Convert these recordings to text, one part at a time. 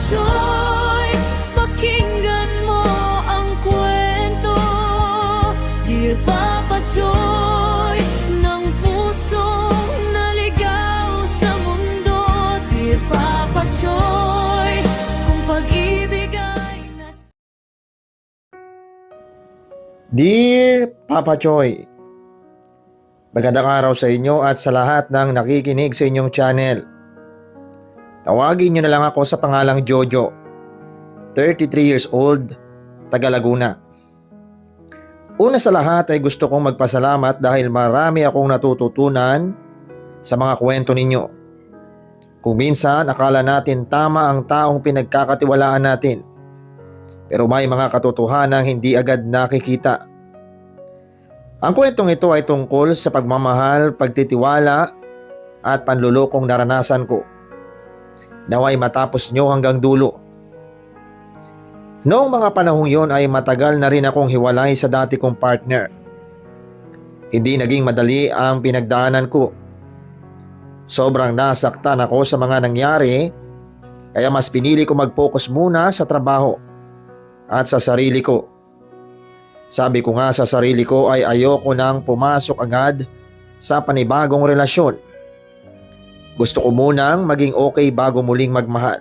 Choy, pakinggan mo ang kwento. Dear Papa Choy, ng pusong naligaw sa mundo. Dear Papa Choy, kung pag-ibig ay Dear Papa Choy, magandang araw sa inyo at sa lahat ng nakikinig sa inyong channel. Tawagin niyo na lang ako sa pangalang Jojo, 33 years old, taga Laguna. Una sa lahat ay gusto kong magpasalamat dahil marami akong natututunan sa mga kwento ninyo. Kung minsan akala natin tama ang taong pinagkakatiwalaan natin, pero may mga katotohanan hindi agad nakikita. Ang kwentong ito ay tungkol sa pagmamahal, pagtitiwala at panlulokong naranasan ko. Naway matapos nyo hanggang dulo. Noong mga panahong yon ay matagal na rin akong hiwalay sa dati kong partner. Hindi naging madali ang pinagdaanan ko. Sobrang nasaktan ako sa mga nangyari, kaya mas pinili ko mag-focus muna sa trabaho at sa sarili ko. Sabi ko nga sa sarili ko ay ayoko nang pumasok agad sa panibagong relasyon. Gusto ko munang maging okay bago muling magmahal.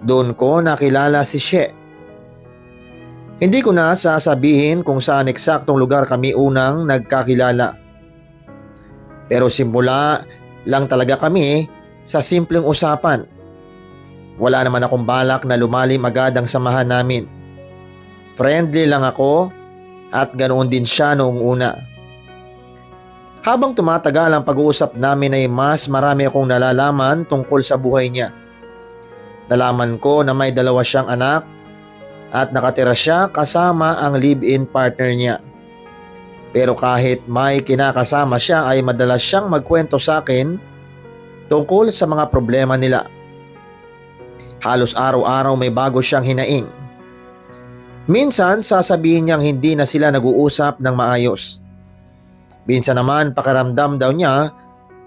Doon ko nakilala si She. Hindi ko na sasabihin kung saan eksaktong lugar kami unang nagkakilala. Pero simula lang talaga kami sa simpleng usapan. Wala naman akong balak na lumalim agad ang samahan namin. Friendly lang ako at ganoon din siya noong una. Habang tumatagal ang pag-uusap namin ay mas marami akong nalalaman tungkol sa buhay niya. Nalaman ko na may 2 siyang anak at nakatira siya kasama ang live-in partner niya. Pero kahit may kinakasama siya ay madalas siyang magkwento sa akin tungkol sa mga problema nila. Halos araw-araw may bago siyang hinaing. Minsan sasabihin niyang hindi na sila nag-uusap ng maayos. Minsan naman pakiramdam daw niya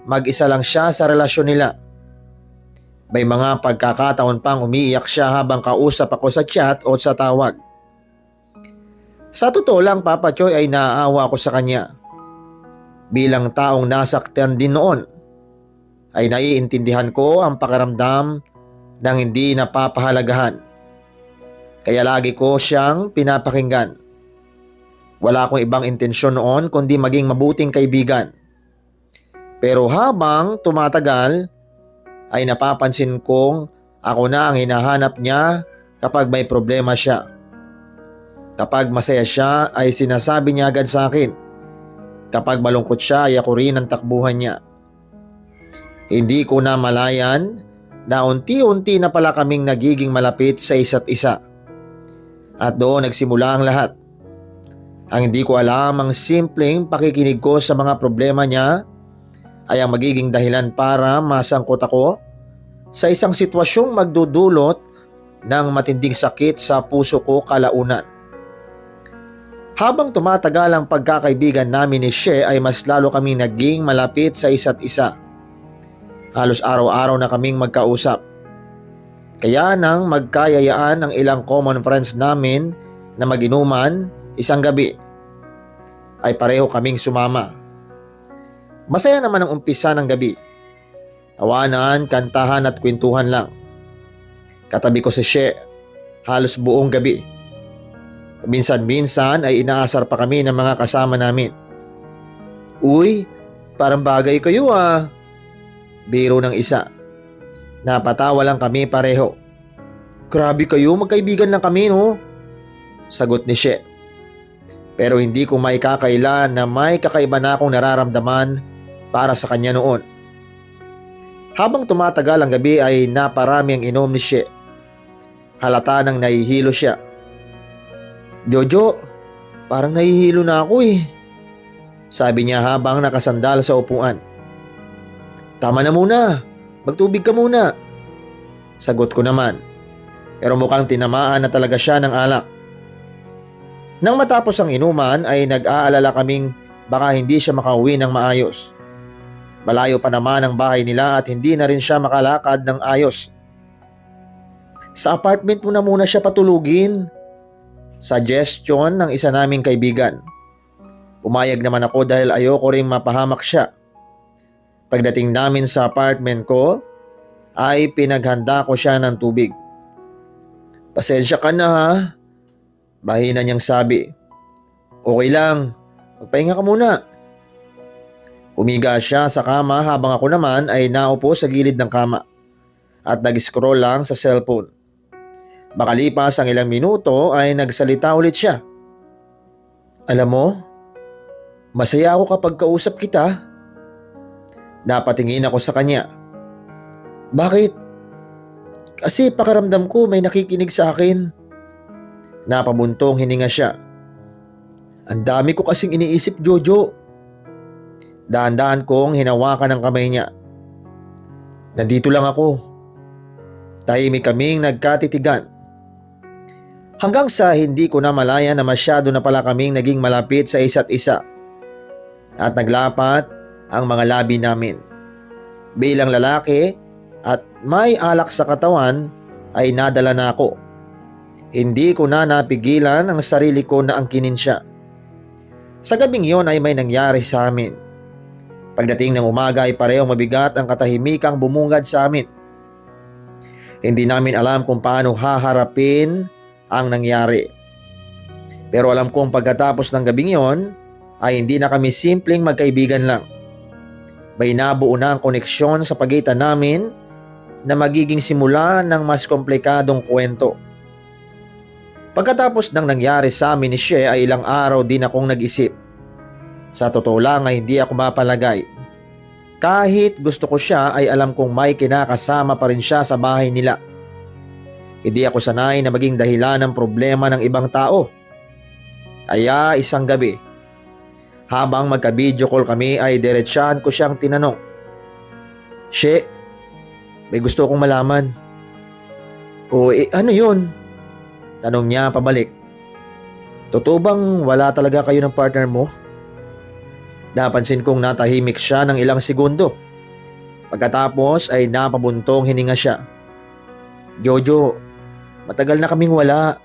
mag-isa lang siya sa relasyon nila. May mga pagkakataon pang umiiyak siya habang kausap ako sa chat o sa tawag. Sa totoo lang Papa Choy ay naaawa ako sa kanya. Bilang taong nasaktan din noon ay naiintindihan ko ang pakiramdam ng hindi napapahalagahan. Kaya lagi ko siyang pinapakinggan. Wala akong ibang intensyon noon kundi maging mabuting kaibigan. Pero habang tumatagal ay napapansin kong ako na ang hinahanap niya kapag may problema siya. Kapag masaya siya ay sinasabi niya agad sa akin. Kapag malungkot siya ay ako rin ang takbuhan niya. Hindi ko na malayan na unti-unti na pala kaming nagiging malapit sa isa't isa. At doon nagsimula ang lahat. Ang hindi ko alam, ang simpleng pakikinig ko sa mga problema niya ay ang magiging dahilan para masangkot ako sa isang sitwasyong magdudulot ng matinding sakit sa puso ko kalaunan. Habang tumatagal ang pagkakaibigan namin ni She ay mas lalo kaming naging malapit sa isa't isa. Halos araw-araw na kaming magkausap. Kaya nang magkayayaan ang ilang common friends namin na mag-inuman isang gabi, ay pareho kaming sumama. Masaya naman ang umpisa ng gabi. Tawanan, kantahan at kwentuhan lang. Katabi ko si She halos buong gabi. Minsan-minsan ay inaasar pa kami ng mga kasama namin. Uy, parang bagay kayo ah. Biro ng isa. Napatawa lang kami pareho. Grabe kayo, magkaibigan lang kami no? Sagot ni She. Pero hindi ko maikakaila na may kakaiba na akong nararamdaman para sa kanya noon. Habang tumatagal ang gabi ay naparami ang inom ni She. Halata nang nahihilo siya. Jojo, parang nahihilo na ako eh. Sabi niya habang nakasandal sa upuan. Tama na muna, magtubig ka muna. Sagot ko naman. Pero mukhang tinamaan na talaga siya ng alak. Nang matapos ang inuman ay nag-aalala kaming baka hindi siya makauwi ng maayos. Malayo pa naman ang bahay nila at hindi na rin siya makalakad ng ayos. Sa apartment mo na muna siya patulugin. Suggestion ng isa naming kaibigan. Pumayag naman ako dahil ayoko ring mapahamak siya. Pagdating namin sa apartment ko, ay pinaghanda ko siya ng tubig. Pasensya ka na ha, bahina niyang sabi. Okay lang, magpahinga ka muna. Humiga siya sa kama habang ako naman ay naupo sa gilid ng kama at nag-scroll lang sa cellphone. Makalipas ang ilang minuto ay nagsalita ulit siya. Alam mo, masaya ako kapag kausap kita. Napatingin ako sa kanya. Bakit? Kasi pakiramdam ko may nakikinig sa akin. Napabuntong hininga siya. Ang dami ko kasing iniisip, Jojo. Dahan-dahan kong hinawakan ang kamay niya. Nandito lang ako. Tahimik kaming nagkatitigan. Hanggang sa hindi ko na malaya na masyado na pala kaming naging malapit sa isa't isa. At naglapat ang mga labi namin. Bilang lalaki at may alak sa katawan ay nadala na ako. Hindi ko na napigilan ang sarili ko na angkinin siya. Sa gabing yon ay may nangyari sa amin. Pagdating ng umaga ay parehong mabigat ang katahimikang bumungad sa amin. Hindi namin alam kung paano haharapin ang nangyari. Pero alam kong pagkatapos ng gabing yon ay hindi na kami simpleng magkaibigan lang. May nabuo na ang koneksyon sa pagitan namin na magiging simula ng mas komplikadong kwento. Pagkatapos ng nangyari sa amin ni She ay ilang araw din akong nag-isip. Sa totoo lang ay hindi ako mapalagay. Kahit gusto ko siya ay alam kong may kinakasama pa rin siya sa bahay nila. Hindi ako sanay na maging dahilan ng problema ng ibang tao. Kaya isang gabi, habang magka-video call kami ay diretsyahan ko siyang tinanong. She, may gusto akong malaman. O ano yun? Tanong niya pabalik. Totoo bang wala talaga kayo ng partner mo? Napansin kong natahimik siya ng ilang segundo. Pagkatapos ay napabuntong hininga siya. Jojo, matagal na kaming wala.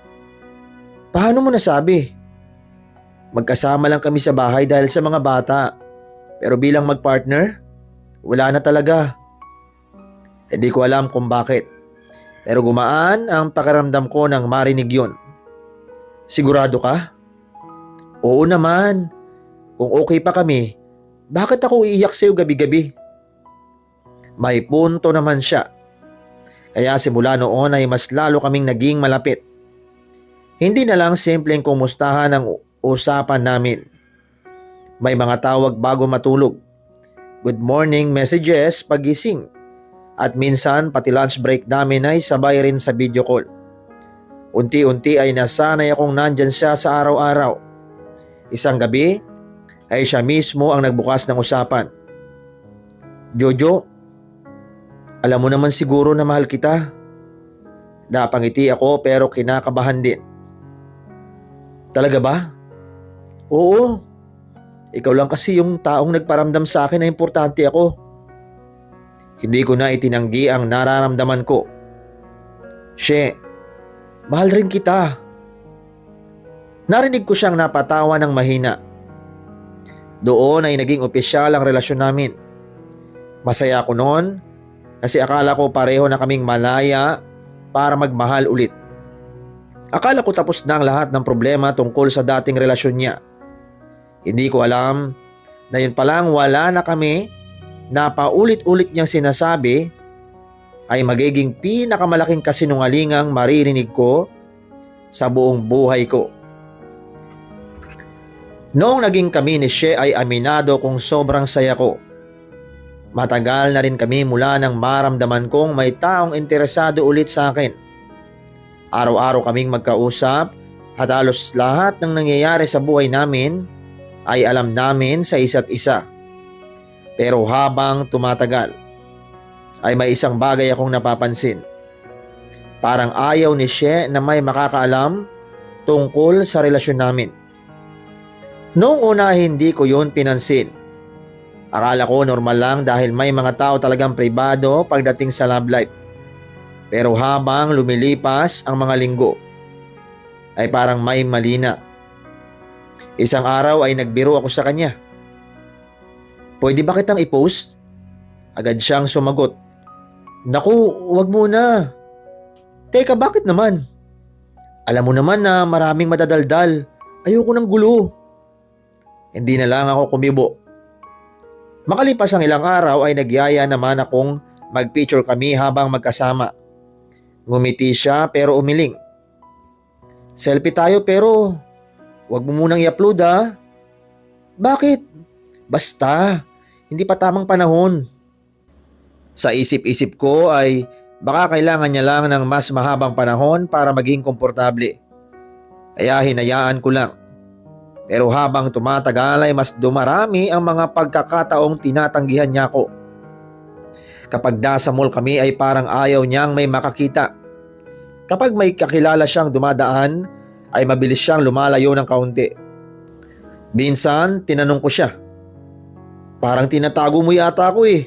Paano mo nasabi? Magkasama lang kami sa bahay dahil sa mga bata. Pero bilang magpartner, wala na talaga. Hindi ko alam kung bakit. Pero gumaan ang pakiramdam ko nang marinig yun. Sigurado ka? Oo naman. Kung okay pa kami, bakit ako iiyak sa'yo gabi-gabi? May punto naman siya. Kaya simula noon ay mas lalo kaming naging malapit. Hindi na lang simpleng kumustahan ang usapan namin. May mga tawag bago matulog. Good morning messages pagising. At minsan pati lunch break namin ay sabay rin sa video call. Unti-unti ay nasanay akong nandyan siya sa araw-araw. Isang gabi ay siya mismo ang nagbukas ng usapan. Jojo, alam mo naman siguro na mahal kita. Napangiti ako pero kinakabahan din. Talaga ba? Oo. Ikaw lang kasi yung taong nagparamdam sa akin na importante ako. Hindi ko na itinanggi ang nararamdaman ko. She, mahal rin kita. Narinig ko siyang napatawa ng mahina. Doon ay naging opisyal ang relasyon namin. Masaya ako noon kasi akala ko pareho na kaming malaya para magmahal ulit. Akala ko tapos na ang lahat ng problema tungkol sa dating relasyon niya. Hindi ko alam na yun palang wala na kami na paulit-ulit niyang sinasabi ay magiging pinakamalaking kasinungalingang maririnig ko sa buong buhay ko. Noong naging kami ni She ay aminado kung sobrang saya ko. Matagal na rin kami mula nang maramdaman kong may taong interesado ulit sa akin. Araw-araw kaming magkausap at halos lahat ng nangyayari sa buhay namin ay alam namin sa isa't isa. Pero habang tumatagal ay may isang bagay akong napapansin. Parang ayaw ni She na may makakaalam tungkol sa relasyon namin. Noong una hindi ko yun pinansin. Akala ko normal lang dahil may mga tao talagang pribado pagdating sa love life. Pero habang lumilipas ang mga linggo, ay parang may mali na. Isang araw ay nagbiro ako sa kanya. "Pwede ba kitang i-post?" Agad siyang sumagot. "Naku, wag muna." "Teka, bakit naman? Alam mo naman na maraming madadaldal. Ayoko ng gulo." Hindi na lang ako kumibo. Makalipas ang ilang araw ay nagyaya naman akong mag-picture kami habang magkasama. Ngumiti siya pero umiling. "Selfie tayo pero wag mo munang i-upload ah." "Bakit?" "Basta, hindi pa tamang panahon." Sa isip-isip ko ay baka kailangan niya lang ng mas mahabang panahon para maging komportable. Kaya hinayaan ko lang. Pero habang tumatagal ay mas dumarami ang mga pagkakataong tinatanggihan niya ako. Kapag nasa mall kami ay parang ayaw niyang may makakita. Kapag may kakilala siyang dumadaan ay mabilis siyang lumalayo ng kaunti. Minsan tinanong ko siya, "Parang tinatago mo yata ako eh."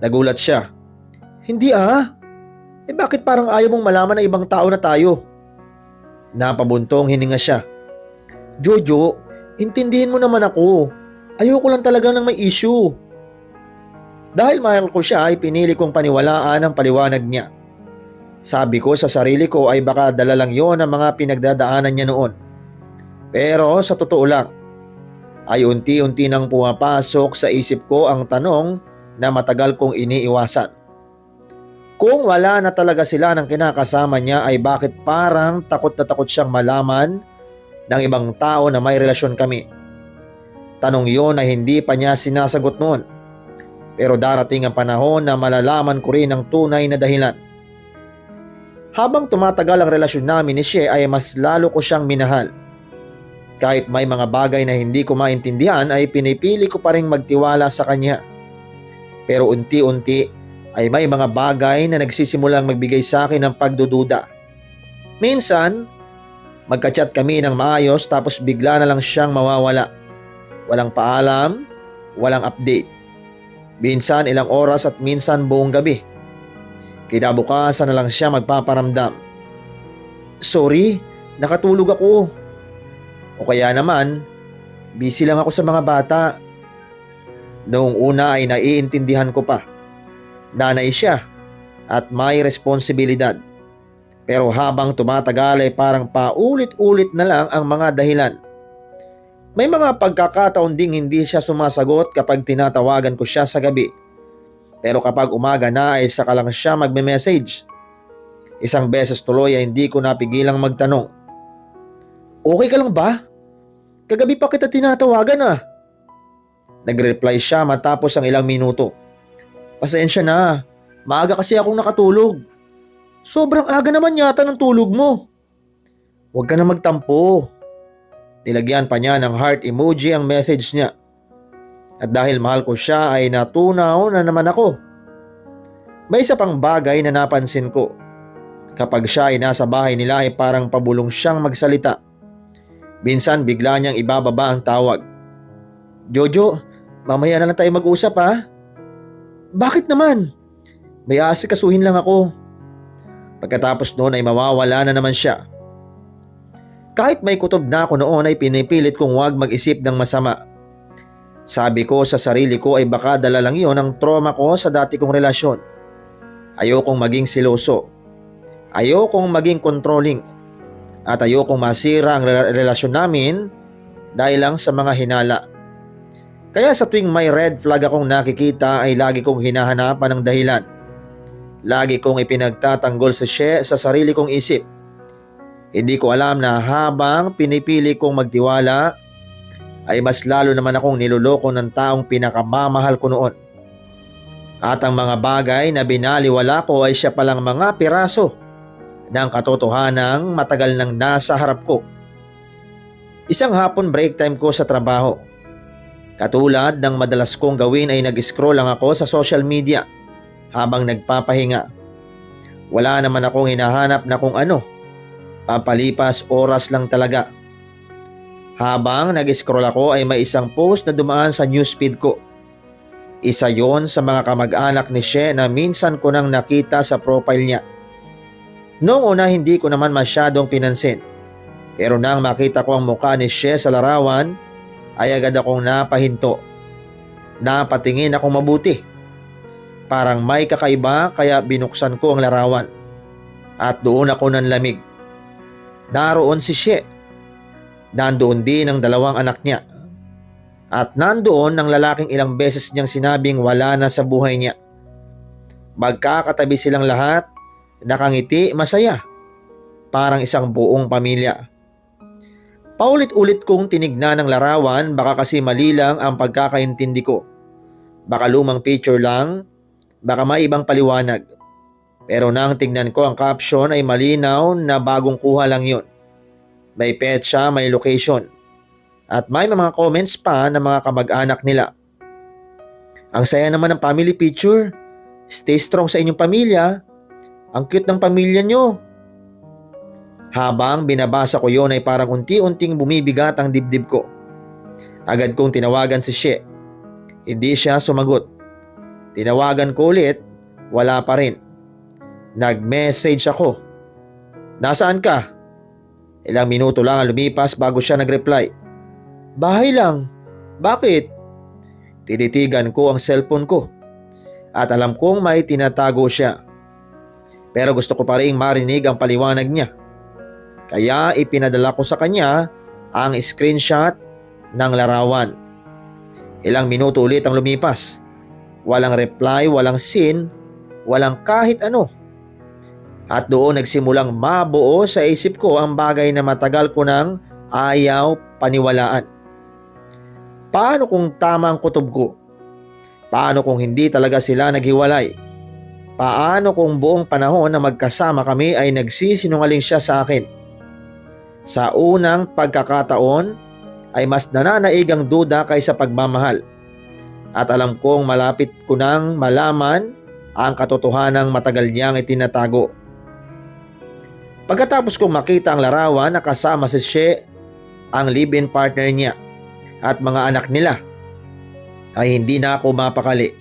Nagulat siya. "Hindi ah. Bakit parang ayaw mong malaman na ibang tao na tayo?" Napabuntong hininga siya. "Jojo, intindihin mo naman ako. Ayoko lang talaga ng may issue." Dahil mahal ko siya ay pinili kong paniwalaan ang paliwanag niya. Sabi ko sa sarili ko ay baka dala lang yon ang mga pinagdadaanan niya noon. Pero sa totoo lang, ay unti-unti nang pumapasok sa isip ko ang tanong na matagal kong iniiwasan. Kung wala na talaga sila ng kinakasama niya ay bakit parang takot na takot siyang malaman ng ibang tao na may relasyon kami? Tanong yon ay hindi pa niya sinasagot noon. Pero darating ang panahon na malalaman ko rin ang tunay na dahilan. Habang tumatagal ang relasyon namin ni Shea ay mas lalo ko siyang minahal. Kahit may mga bagay na hindi ko maintindihan ay pinipili ko pa rin magtiwala sa kanya. Pero unti-unti ay may mga bagay na nagsisimulang magbigay sa akin ng pagdududa. Minsan, magka-chat kami ng maayos tapos bigla na lang siyang mawawala. Walang paalam, walang update. Minsan ilang oras at minsan buong gabi. Kinabukasan na lang siya magpaparamdam. "Sorry, nakatulog ako." O kaya naman, "Busy lang ako sa mga bata." Noong una ay naiintindihan ko pa. Nanay siya at may responsibilidad. Pero habang tumatagal ay parang paulit-ulit na lang ang mga dahilan. May mga pagkakataon ding hindi siya sumasagot kapag tinatawagan ko siya sa gabi. Pero kapag umaga na ay saka lang siya magme-message. Isang beses tuloy ay hindi ko napigilang magtanong, "Okay ka lang ba? Kagabi pa kita tinatawagan ah." Nag-reply siya matapos ang ilang minuto. "Pasensya na, maaga kasi akong nakatulog." "Sobrang aga naman yata ng tulog mo." "Huwag ka na magtampo." Nilagyan pa niya ng heart emoji ang message niya. At dahil mahal ko siya ay natunaw na naman ako. May isa pang bagay na napansin ko. Kapag siya ay nasa bahay nila ay parang pabulong siyang magsalita. Minsan bigla niyang ibababa ang tawag. "Jojo, mamaya na lang tayo mag-usap ha." "Bakit naman? May aasikasuhin lang ako." Pagkatapos noon ay mawawala na naman siya. Kahit may kutob na ako noon ay pinipilit kong huwag mag-isip ng masama. Sabi ko sa sarili ko ay baka dala lang yon ang trauma ko sa dati kong relasyon. Ayokong maging siloso. Ayokong maging controlling. At ayokong masira ang relasyon namin dahil lang sa mga hinala. Kaya sa tuwing may red flag akong nakikita ay lagi kong hinahanapan ng dahilan. Lagi kong ipinagtatanggol sa sarili kong isip. Hindi ko alam na habang pinipili kong magtiwala ay mas lalo naman akong niloloko ng taong pinakamamahal ko noon. At ang mga bagay na binaliwala ko ay siya palang mga piraso ng katotohanang matagal nang nasa harap ko. Isang hapon break time ko sa trabaho. Katulad ng madalas kong gawin ay nag-scroll lang ako sa social media habang nagpapahinga. Wala naman akong hinahanap na kung ano. Pampalipas oras lang talaga. Habang nag-scroll ako ay may isang post na dumaan sa newsfeed ko. Isa yon sa mga kamag-anak ni She na minsan ko nang nakita sa profile niya. Noong una hindi ko naman masyadong pinansin. Pero nang makita ko ang mukha ni She sa larawan ay agad akong napahinto. Napatingin ako mabuti. Parang may kakaiba kaya binuksan ko ang larawan. At doon ako nanlamig. Naroon si She. Nandoon din ang dalawang anak niya. At nandoon ang lalaking ilang beses niyang sinabing wala na sa buhay niya. Magkakatabi silang lahat, nakangiti, masaya. Parang isang buong pamilya. Paulit-ulit kong tinignan ang larawan, baka kasi mali lang ang pagkakaintindi ko. Baka lumang picture lang, baka may ibang paliwanag. Pero nang tignan ko ang caption ay malinaw na bagong kuha lang yun. May petsa, may location. At may mga comments pa ng mga kamag-anak nila. Ang saya naman ng family picture. Stay strong sa inyong pamilya. Ang cute ng pamilya nyo. Habang binabasa ko yon ay parang unti-unting bumibigat ang dibdib ko. Agad kong tinawagan si She. Hindi siya sumagot. Tinawagan ko ulit, wala pa rin. Nag-message ako. Nasaan ka? Ilang minuto lang ang lumipas bago siya nag-reply. Bahay lang. Bakit? Tinitigan ko ang cellphone ko. At alam kong may tinatago siya. Pero gusto ko pa rin marinig ang paliwanag niya. Kaya ipinadala ko sa kanya ang screenshot ng larawan. Ilang minuto ulit ang lumipas. Walang reply, walang scene, walang kahit ano. At doon nagsimulang mabuo sa isip ko ang bagay na matagal ko nang ayaw paniwalaan. Paano kung tama ang kutob ko? Paano kung hindi talaga sila naghiwalay? Paano kung buong panahon na magkasama kami ay nagsisinungaling siya sa akin? Sa unang pagkakataon ay mas nananaig ang duda kaysa pagmamahal. At alam kong malapit ko nang malaman ang katotohanang matagal niyang itinatago. Pagkatapos kong makita ang larawan na kasama si She, ang live-in partner niya at mga anak nila, ay hindi na ako mapakali.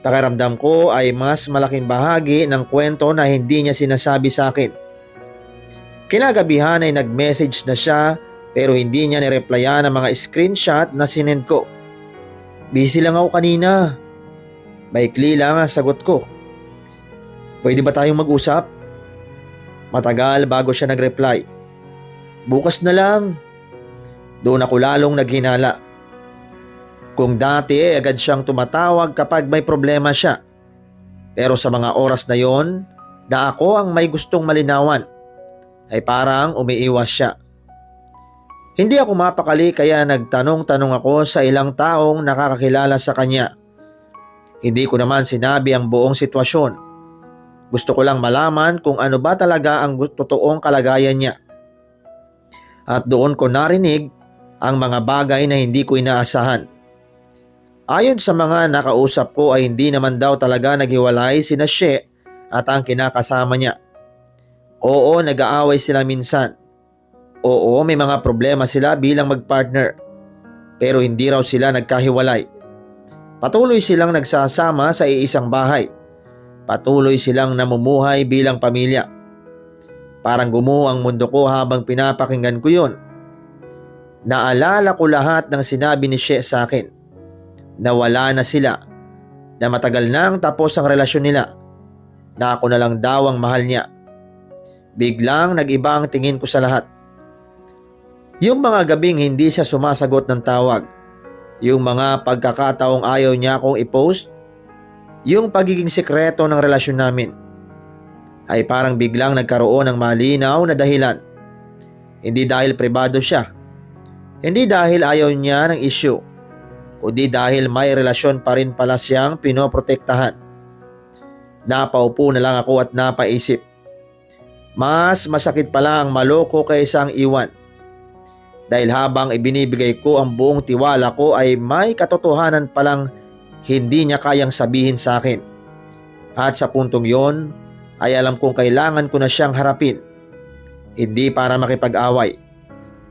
Pakiramdam ko ay mas malaking bahagi ng kwento na hindi niya sinasabi sa akin. Kinagabihan ay nag-message na siya pero hindi niya nireplyan ang mga screenshot na sinend ko. Busy lang ako kanina. Maikli lang ang sagot ko. Pwede ba tayong mag-usap? Matagal bago siya nag-reply. Bukas na lang. Doon ako lalong naghinala. Kung dati agad siyang tumatawag kapag may problema siya. Pero sa mga oras na yon, na ako ang may gustong malinawan, ay parang umiiwas siya. Hindi ako mapakali kaya nagtanong-tanong ako sa ilang taong nakakakilala sa kanya. Hindi ko naman sinabi ang buong sitwasyon. Gusto ko lang malaman kung ano ba talaga ang totoong kalagayan niya. At doon ko narinig ang mga bagay na hindi ko inaasahan. Ayon sa mga nakausap ko ay hindi naman daw talaga naghiwalay sina She at ang kinakasama niya. Oo, nag-aaway sila minsan. Oo, may mga problema sila bilang magpartner. Pero hindi raw sila nagkahiwalay. Patuloy silang nagsasama sa iisang bahay. Patuloy silang namumuhay bilang pamilya. Parang gumuho ang mundo ko habang pinapakinggan ko yun. Naalala ko lahat ng sinabi ni She sa akin. Na wala na sila. Na matagal nang tapos ang relasyon nila. Na ako na lang daw ang mahal niya. Biglang nag-iba ang tingin ko sa lahat. Yung mga gabing hindi siya sumasagot ng tawag. Yung mga pagkakataong ayaw niya akong i-post. Yung pagiging sekreto ng relasyon namin. Ay parang biglang nagkaroon ng malinaw na dahilan. Hindi dahil pribado siya. Hindi dahil ayaw niya ng issue, kundi dahil may relasyon pa rin pala siyang pinoprotektahan. Napaupo na lang ako at napaisip. Mas masakit pala ang maloko kaysa ang iwan. Dahil habang ibinibigay ko ang buong tiwala ko ay may katotohanan palang hindi niya kayang sabihin sa akin. At sa puntong yon ay alam kong kailangan ko na siyang harapin. Hindi para makipag-away,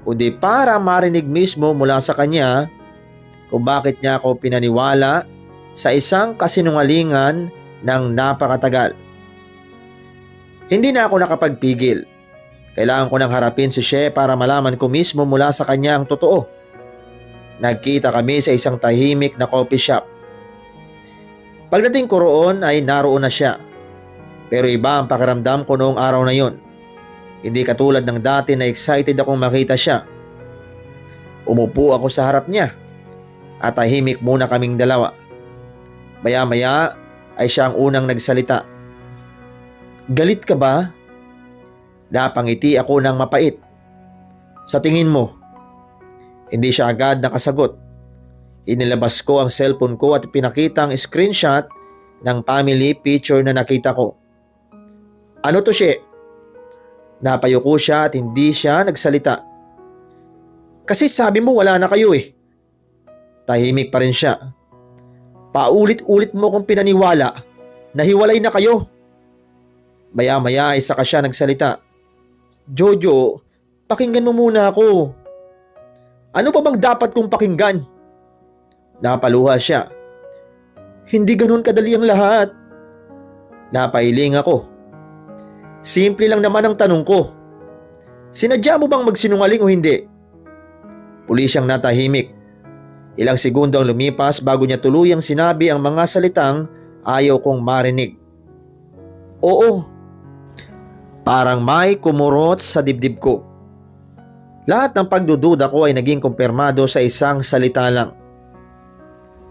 kundi para marinig mismo mula sa kanya kung bakit niya ako pinaniwala sa isang kasinungalingan ng napakatagal. Hindi na ako nakapagpigil. Kailangan ko nang harapin si She para malaman ko mismo mula sa kanya ang totoo. Nagkita kami sa isang tahimik na coffee shop. Pagdating ko roon ay naroon na siya. Pero iba ang pakiramdam ko noong araw na yon. Hindi katulad ng dati na excited akong makita siya. Umupo ako sa harap niya at tahimik muna kaming dalawa. Maya-maya ay siya ang unang nagsalita. "Galit ka ba?" Napangiti ako ng mapait. "Sa tingin mo?" Hindi siya agad nakasagot. Inilabas ko ang cellphone ko at pinakita ang screenshot ng family picture na nakita ko. "Ano to, She?" Napayuko siya at hindi siya nagsalita. "Kasi sabi mo wala na kayo eh." Tahimik pa rin siya. "Paulit-ulit mo kong pinaniwala na hiwalay na kayo." Maya-maya ay saka siya nagsalita. "Jojo, pakinggan mo muna ako." "Ano pa bang dapat kong pakinggan?" Napaluha siya. "Hindi ganun kadali ang lahat." Napailing ako. "Simple lang naman ang tanong ko. Sinadya mo bang magsinungaling o hindi?" Puli siyang natahimik. Ilang segundo ang lumipas bago niya tuluyang sinabi ang mga salitang ayaw kong marinig. "Oo." Parang may kumurot sa dibdib ko. Lahat ng pagdududa ko ay naging kumpirmado sa isang salita lang.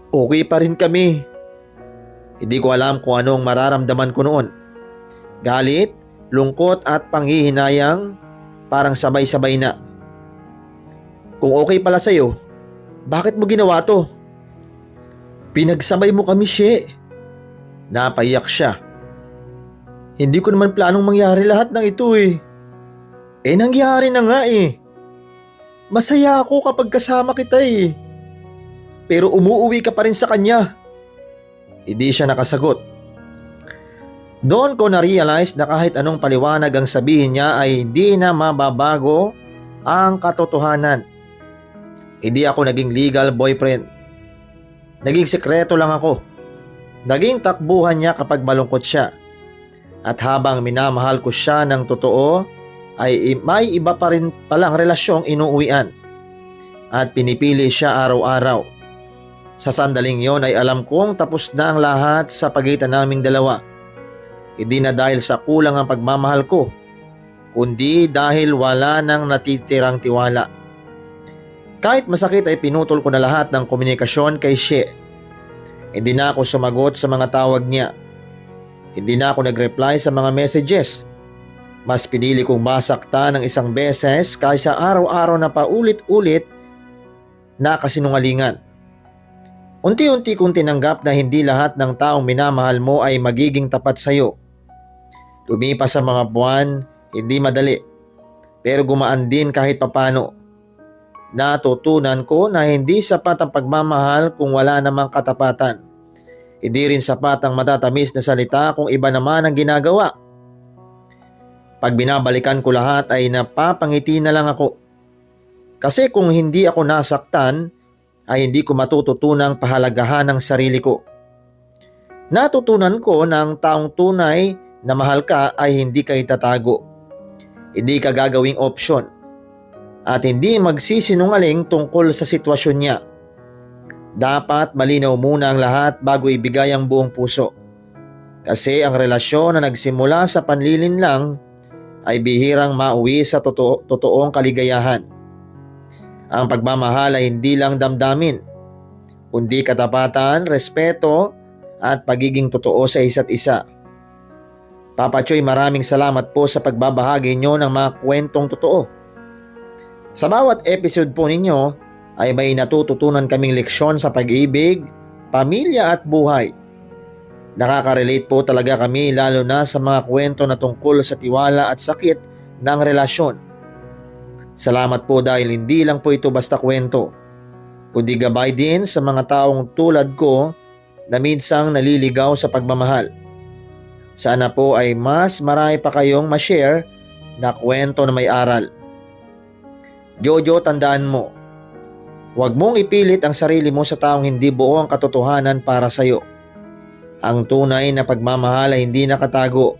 Okay pa rin kami. Hindi ko alam kung anong mararamdaman ko noon. Galit, lungkot at panghihinayang parang sabay-sabay na. "Kung okay pala sa'yo, bakit mo ginawa to?" "Pinagsabay mo kami, She." Napaiyak siya. "Hindi ko naman planong mangyari lahat ng ito eh." Nangyari na nga eh. Masaya ako kapag kasama kita eh. Pero umuuwi ka pa rin sa kanya. Hindi siya nakasagot. Doon ko na-realize na kahit anong paliwanag ang sabihin niya ay hindi na mababago ang katotohanan. Hindi ako naging legal boyfriend. Naging sekreto lang ako. Naging takbuhan niya kapag malungkot siya. At habang minamahal ko siya ng totoo, ay may iba pa rin palang relasyong inuuwian. At pinipili siya araw-araw. Sa sandaling yon ay alam kong tapos na ang lahat sa pagitan naming dalawa. Hindi na dahil sa kulang ang pagmamahal ko, kundi dahil wala nang natitirang tiwala. Kahit masakit ay pinutol ko na lahat ng komunikasyon kay She. Hindi na ako sumagot sa mga tawag niya. Hindi na ako nag-reply sa mga messages. Mas pinili kong masaktan ng isang beses kaysa araw-araw na paulit-ulit na kasinungalingan. Unti-unti kong tinanggap na hindi lahat ng taong minamahal mo ay magiging tapat sa iyo. Lumipas ang mga buwan, hindi madali. Pero gumaan din kahit papano. Natutunan ko na hindi sapat ang pagmamahal kung wala namang katapatan. Hindi rin sapat ang matatamis na salita kung iba naman ang ginagawa. Pag binabalikan ko lahat ay napapangiti na lang ako. Kasi kung hindi ako nasaktan, ay hindi ko matututunang pahalagahan ng sarili ko. Natutunan ko na ang taong tunay na mahal ka ay hindi ka itatago. Hindi ka gagawing opsyon. At hindi magsisinungaling tungkol sa sitwasyon niya. Dapat malinaw muna ang lahat bago ibigay ang buong puso. Kasi ang relasyon na nagsimula sa panlilin lang ay bihirang mauwi sa totoong kaligayahan. Ang pagmamahal ay hindi lang damdamin, kundi katapatan, respeto at pagiging totoo sa isa't isa. Papa Choy, maraming salamat po sa pagbabahagi nyo ng mga kwentong totoo. Sa bawat episode po ninyo ay may natututunan kaming leksyon sa pag-ibig, pamilya at buhay. Nakaka-relate po talaga kami lalo na sa mga kwento na tungkol sa tiwala at sakit ng relasyon. Salamat po dahil hindi lang po ito basta kwento, kundi gabay din sa mga taong tulad ko na minsang naliligaw sa pagmamahal. Sana po ay mas marami pa kayong ma-share na kwento na may aral. Jojo, tandaan mo, Huwag mong ipilit ang sarili mo sa taong hindi buo ang katotohanan para sa iyo. Ang tunay na pagmamahal ay hindi nakatago.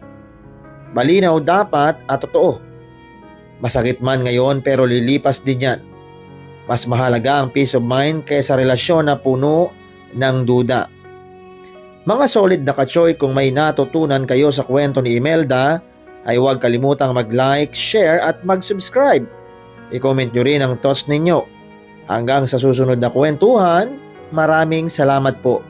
Malinaw dapat at totoo. Masakit man ngayon pero lilipas din yan. Mas mahalaga ang peace of mind kaysa relasyon na puno ng duda. Mga solid na kachoy, kung may natutunan kayo sa kwento ni Imelda, ay huwag kalimutang mag-like, share at mag-subscribe. I-comment nyo rin ang thoughts ninyo. Hanggang sa susunod na kwentuhan, maraming salamat po.